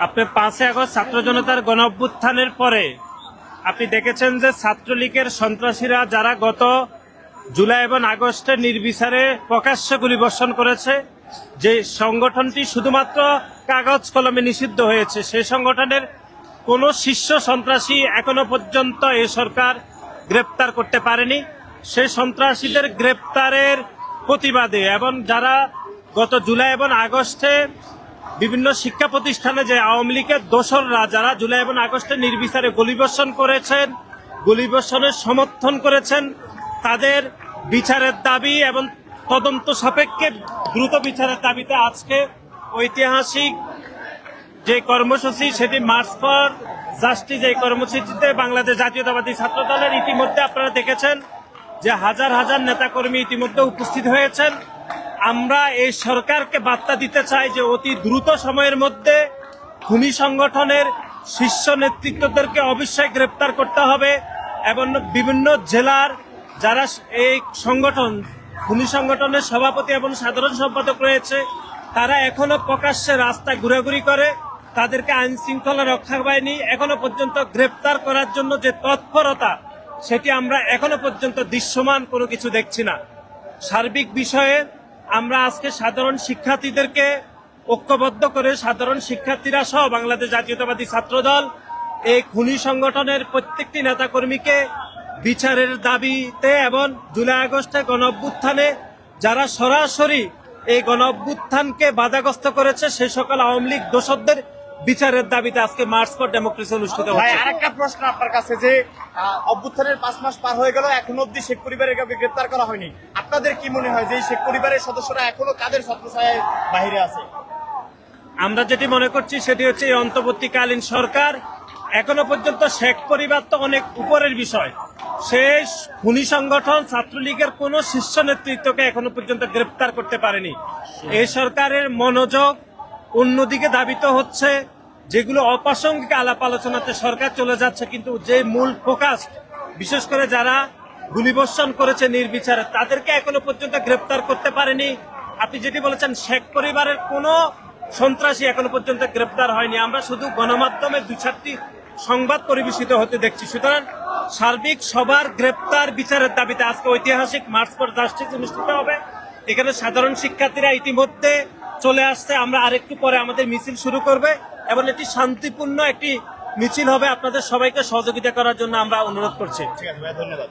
আপনি 5 আগস্ট ছাত্র জনতার গণ অভ্যুত্থানের পরে আপনি দেখেছেন যে ছাত্রলীগের সন্ত্রাসীরা যারা গত জুলাই এবং আগস্টে নির্বিচারে প্রকাশ্যে গুলিবর্ষণ করেছে, যে সংগঠনটি শুধুমাত্র কাগজ কলমে নিষিদ্ধ হয়েছে, সেই সংগঠনের কোনো শীর্ষ সন্ত্রাসী এখনো পর্যন্ত এ সরকার গ্রেপ্তার করতে পারেনি। সেই সন্ত্রাসীদের গ্রেপ্তারের প্রতিবাদে এবং যারা গত জুলাই এবং আগস্টে বিভিন্ন শিক্ষা প্রতিষ্ঠানে যে আওয়ামী লীগের দোসররা যারা জুলাই এবং আগস্টে নির্বিচারে গুলিবর্ষণ করেছেন, গুলিবর্ষণের সমর্থন করেছেন, তাদের বিচারের দাবি এবং তদন্ত সাপেক্ষে দ্রুত বিচারের দাবিতে আজকে ঐতিহাসিক যে কর্মসূচি, সেটি মার্চ ফর জাস্টিস, এই কর্মসূচিতে বাংলাদেশ জাতীয়তাবাদী ছাত্র দলের ইতিমধ্যে আপনারা দেখেছেন যে হাজার হাজার নেতাকর্মী ইতিমধ্যে উপস্থিত হয়েছেন। আমরা এই সরকারকে বার্তা দিতে চাই যে অতি দ্রুত সময়ের মধ্যে খুনি সংগঠনের শীর্ষ নেতৃত্বদেরকে অবশ্যই গ্রেপ্তার করতে হবে এবং বিভিন্ন জেলার যারা এই সংগঠন খুনি সংগঠনের সভাপতি এবং সাধারণ সম্পাদক রয়েছে, তারা এখনো প্রকাশ্যে রাস্তায় ঘোরাঘুরি করে, তাদেরকে আইন শৃঙ্খলা রক্ষা বাহিনী এখনো পর্যন্ত গ্রেপ্তার করার জন্য যে তৎপরতা, সেটি আমরা এখনো পর্যন্ত দৃশ্যমান কোনো কিছু দেখছি না। সার্বিক বিষয়ে আমরা আজকে সাধারণ শিক্ষার্থীদেরকে ঐক্যবদ্ধ করে সাধারণ শিক্ষার্থীরা সহ বাংলাদেশ জাতীয়তাবাদী ছাত্রদল এই খুনি সংগঠনের প্রত্যেকটি নেতাকর্মীকে বিচারের দাবিতে এবং জুলাই আগস্টে গণ অভ্যুত্থানে যারা সরাসরি এই গণ অভ্যুত্থানকে বাধাগ্রস্ত করেছে, সেই সকল আওয়ামী লীগ দোষরদের বিচারের দাবিতে আজকে মার্চ ফর ডেমোক্রেসি অনুষ্ঠিত হচ্ছে। আরেকটা প্রশ্ন আপনার কাছে, যে অভ্যুত্থানের 5 মাস পার হয়ে গেল, এখনো অব্দি শেখ পরিবারের কাউকে গ্রেপ্তার করা হয়নি। আপনাদের কি মনে হয় যে এই শেখ পরিবারের সদস্যরা এখনো কাদের ছত্রছায়ায় বাহিরে আছে? আমরা যেটি মনে করছি সেটি হচ্ছে এই অন্তর্বর্তীকালীন সরকার এখনো পর্যন্ত শেখ পরিবার তো অনেক উপরের বিষয়, সেই খুনি সংগঠন ছাত্রলীগের কোন শীর্ষ নেতৃত্বকে এখনো পর্যন্ত গ্রেপ্তার করতে পারেনি। এই সরকারের মনোযোগ অন্যদিকে ধাবিত হচ্ছে, যেগুলো অপ্রাসঙ্গিক আলাপ আলোচনাতে সরকার চলে যাচ্ছে, কিন্তু যে মূল ফোকাস বিশেষ করে যারা গুলিবর্ষণ করেছে নির্বিচারে তাদেরকে এখনো পর্যন্ত গ্রেপ্তার করতে পারেনি। আপনি যেটি বলেছেন শেখ পরিবারের কোনো সন্ত্রাসী এখনো পর্যন্ত গ্রেপ্তার হয়নি, আমরা শুধু গণমাধ্যমে 2-4টি সংবাদ পরিবেশিত হতে দেখছি। সুতরাং সার্বিক সবার গ্রেপ্তার বিচারের দাবিতে আজকে ঐতিহাসিক মার্চ ফর জাস্টিস অনুষ্ঠিত হবে। এখানে সাধারণ শিক্ষার্থীরা ইতিমধ্যে চলে আসছে, আমরা আরেকটু পরে আমাদের মিছিল শুরু করবে এবং এটি শান্তিপূর্ণ একটি মিছিল হবে। আপনাদের সবাইকে সহযোগিতা করার জন্য আমরা অনুরোধ করছি। ঠিক আছে ভাই, ধন্যবাদ।